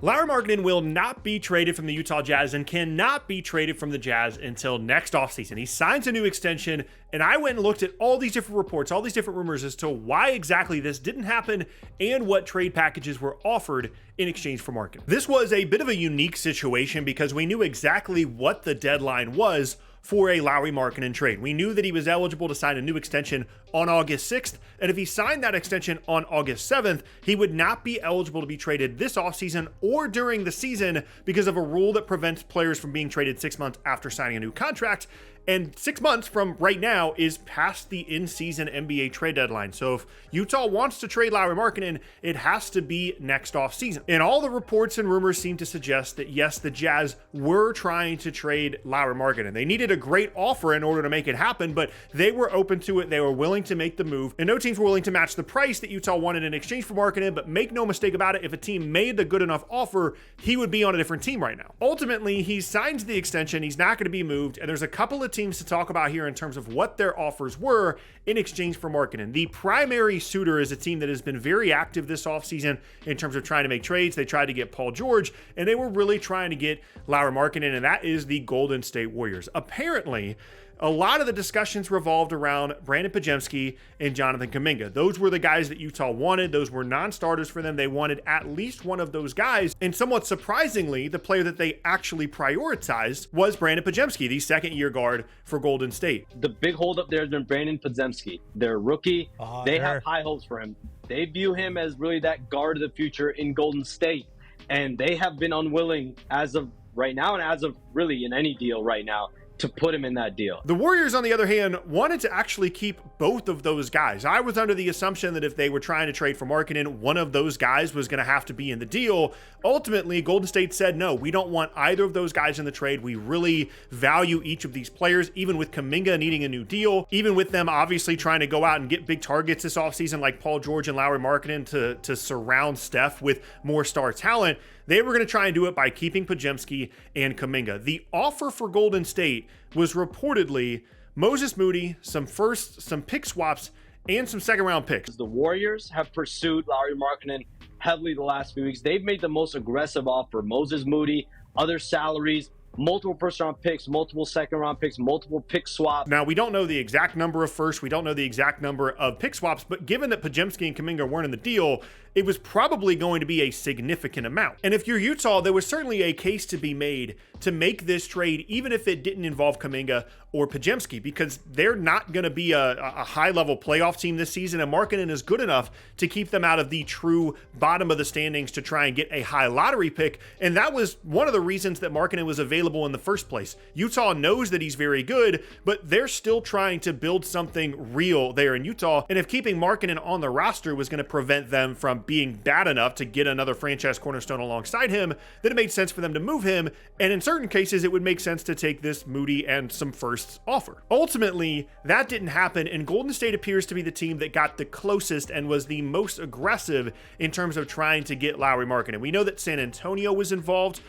Lauri Markkanen will not be traded from the Utah Jazz and cannot be traded from the Jazz until next offseason. He signs a new extension, and I went and looked at all these different reports, all these different rumors as to why exactly this didn't happen and what trade packages were offered in exchange for Markkanen. This was a bit of a unique situation because we knew exactly what the deadline was for a Lauri Markkanen trade. We knew that he was eligible to sign a new extension on August 6th, and if he signed that extension on August 7th, he would not be eligible to be traded this offseason or during the season because of a rule that prevents players from being traded 6 months after signing a new contract. And 6 months from right now is past the in-season NBA trade deadline. So if Utah wants to trade Lauri Markkanen, it has to be next offseason. And all the reports and rumors seem to suggest that yes, the Jazz were trying to trade Lauri Markkanen. They needed a great offer in order to make it happen, but they were open to it. They were willing to make the move, and no teams were willing to match the price that Utah wanted in exchange for Markkanen. But make no mistake about it, if a team made the good enough offer, he would be on a different team right now. Ultimately, he signs the extension. He's not going to be moved, and there's a couple of teams to talk about here in terms of what their offers were in exchange for Markkanen. The primary suitor is a team that has been very active this offseason in terms of trying to make trades. They tried to get Paul George, and they were really trying to get Lauri Markkanen, and that is the Golden State Warriors. Apparently, a lot of the discussions revolved around Brandon Podziemski and Jonathan Kuminga. Those were the guys that Utah wanted. Those were non-starters for them. They wanted at least one of those guys. And somewhat surprisingly, the player that they actually prioritized was Brandon Podziemski, the second-year guard for Golden State. The big holdup there has been Brandon Podziemski. They're a rookie. They have high hopes for him. They view him as really that guard of the future in Golden State. And they have been unwilling as of right now and as of really in any deal right now to put him in that deal. The Warriors, on the other hand, wanted to actually keep both of those guys. I was under the assumption that if they were trying to trade for Markkanen, one of those guys was going to have to be in the deal. Ultimately, Golden State said, no, we don't want either of those guys in the trade. We really value each of these players, even with Kuminga needing a new deal, even with them obviously trying to go out and get big targets this offseason like Paul George and Lauri Markkanen to surround Steph with more star talent. They were going to try and do it by keeping Podziemski and Kuminga. The offer for Golden State was reportedly Moses Moody, some first, some pick swaps, and some second-round picks. The Warriors have pursued Lauri Markkanen heavily the last few weeks. They've made the most aggressive offer. Moses Moody, other salaries, multiple first-round picks, multiple second-round picks, multiple pick swaps. Now, we don't know the exact number of firsts. We don't know the exact number of pick swaps, but given that Podziemski and Kuminga weren't in the deal, it was probably going to be a significant amount. And if you're Utah, there was certainly a case to be made to make this trade, even if it didn't involve Kuminga or Podziemski, because they're not going to be a high-level playoff team this season, and Markkanen is good enough to keep them out of the true bottom of the standings to try and get a high lottery pick. And that was one of the reasons that Markkanen was available in the first place. Utah knows that he's very good, but they're still trying to build something real there in Utah. And if keeping Markkanen on the roster was going to prevent them from being bad enough to get another franchise cornerstone alongside him, then it made sense for them to move him. And in certain cases, it would make sense to take this Moody and some firsts offer. Ultimately, that didn't happen, and Golden State appears to be the team that got the closest and was the most aggressive in terms of trying to get Lauri Markkanen. We know that San Antonio was involved,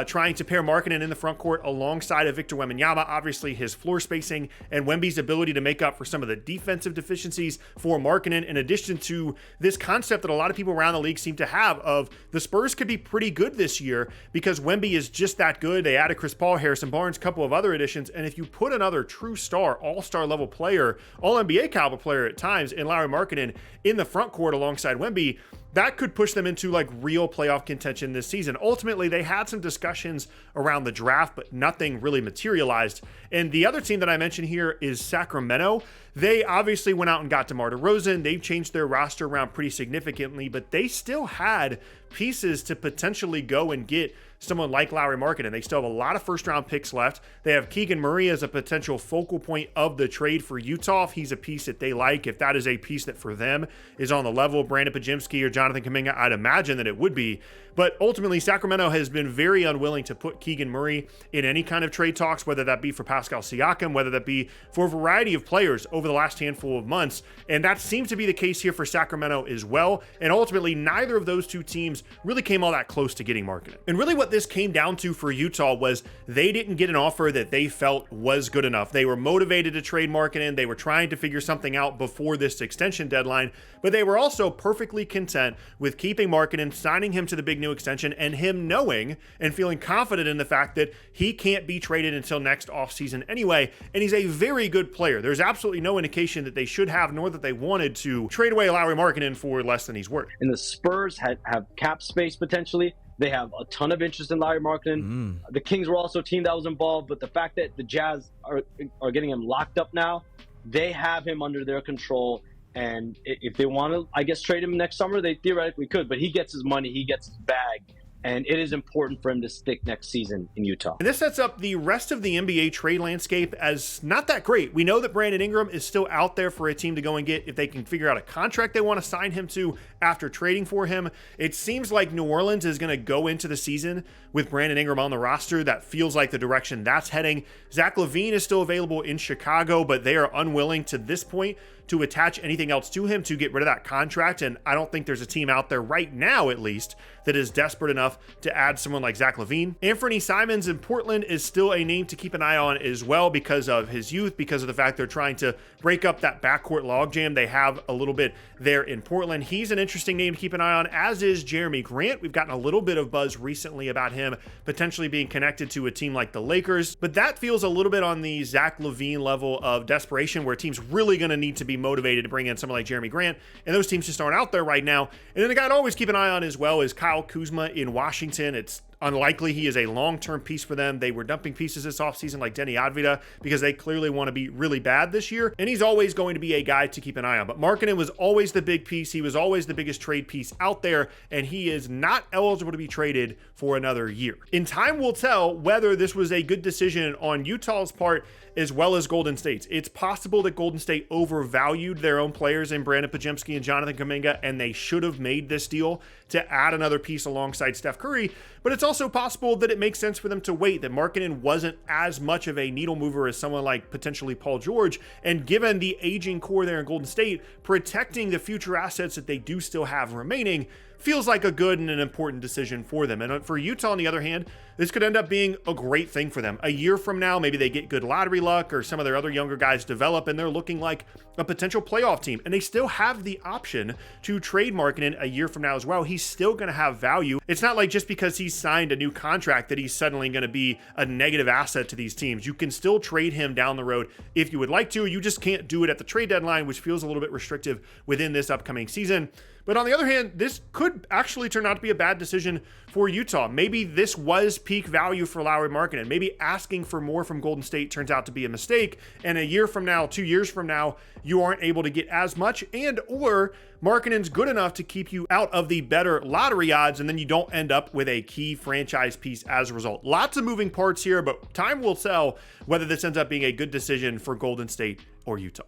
trying to pair Markkanen in the front court alongside of Victor Wembanyama. Obviously, his floor spacing and Wemby's ability to make up for some of the defensive deficiencies for Markkanen, in addition to this concept that a lot of people around the league seem to have of the Spurs could be pretty good this year because Wemby is just that good. They added Chris Paul, Harrison Barnes, a couple of other additions, and if you put another true star, all-star level player, all-NBA caliber player at times in Lauri Markkanen in the front court alongside Wemby, that could push them into like real playoff contention this season. Ultimately, they had some discussions around the draft, but nothing really materialized. And the other team that I mentioned here is Sacramento. They obviously went out and got DeMar DeRozan. They've changed their roster around pretty significantly, but they still had pieces to potentially go and get someone like Lauri Markkanen. They still have a lot of first-round picks left. They have Keegan Murray as a potential focal point of the trade for Utah if he's a piece that they like. If that is a piece that for them is on the level of Brandon Podziemski or Jonathan Kuminga, I'd imagine that it would be. But ultimately, Sacramento has been very unwilling to put Keegan Murray in any kind of trade talks, whether that be for Pascal Siakam, whether that be for a variety of players over the last handful of months. And that seems to be the case here for Sacramento as well. And ultimately, neither of those two teams teams really came all that close to getting Markkanen. And really what this came down to for Utah was they didn't get an offer that they felt was good enough. They were motivated to trade Markkanen. They were trying to figure something out before this extension deadline, but they were also perfectly content with keeping Markkanen, signing him to the big new extension, and him knowing and feeling confident in the fact that he can't be traded until next offseason anyway, and he's a very good player. There's absolutely no indication that they should have, nor that they wanted to trade away Lauri Markkanen for less than he's worth. And the Spurs have cap space potentially. They have a ton of interest in Lauri Markkanen. The Kings were also a team that was involved, but the fact that the Jazz are getting him locked up now, they have him under their control. And if they want to, I guess, trade him next summer, they theoretically could. But he gets his money, he gets his bag. And it is important for him to stick next season in Utah. And this sets up the rest of the NBA trade landscape as not that great. We know that Brandon Ingram is still out there for a team to go and get if they can figure out a contract they want to sign him to after trading for him. It seems like New Orleans is going to go into the season with Brandon Ingram on the roster. That feels like the direction that's heading. Zach LaVine is still available in Chicago, but they are unwilling to this point to attach anything else to him to get rid of that contract. And I don't think there's a team out there right now, at least, that is desperate enough to add someone like Zach LaVine. Anthony Simons in Portland is still a name to keep an eye on as well because of his youth, because of the fact they're trying to break up that backcourt logjam they have a little bit there in Portland. He's an interesting name to keep an eye on, as is Jeremy Grant. We've gotten a little bit of buzz recently about him potentially being connected to a team like the Lakers, but that feels a little bit on the Zach LaVine level of desperation, where teams really going to need to be motivated to bring in someone like Jeremy Grant, and those teams just aren't out there right now. And then the guy to always keep an eye on as well is Kyle Kuzma in Washington. It's unlikely he is a long-term piece for them. They were dumping pieces this offseason like Denny Advida because they clearly want to be really bad this year, and he's always going to be a guy to keep an eye on. But Markkanen was always the big piece. He was always the biggest trade piece out there, and he is not eligible to be traded for another year. In time will tell whether this was a good decision on Utah's part as well as Golden State's. It's possible that Golden State overvalued their own players in Brandon Podziemski and Jonathan Kuminga, and they should have made this deal to add another piece alongside Steph Curry. But it's also possible that it makes sense for them to wait, that Markkanen wasn't as much of a needle mover as someone like potentially Paul George. And given the aging core there in Golden State, protecting the future assets that they do still have remaining feels like a good and an important decision for them. And for Utah, on the other hand, this could end up being a great thing for them. A year from now, maybe they get good lottery luck or some of their other younger guys develop and they're looking like a potential playoff team. And they still have the option to trade Markkanen a year from now as well. He's still going to have value. It's not like just because he's signed a new contract that he's suddenly going to be a negative asset to these teams. You can still trade him down the road if you would like to. You just can't do it at the trade deadline, which feels a little bit restrictive within this upcoming season. But on the other hand, this could actually turn out to be a bad decision for Utah. Maybe this was peak value for Lauri Markkanen. Maybe asking for more from Golden State turns out to be a mistake, and a year from now, 2 years from now, you aren't able to get as much, and or Markkanen's good enough to keep you out of the better lottery odds, and then you don't end up with a key franchise piece as a result. Lots of moving parts here, but time will tell whether this ends up being a good decision for Golden State or Utah.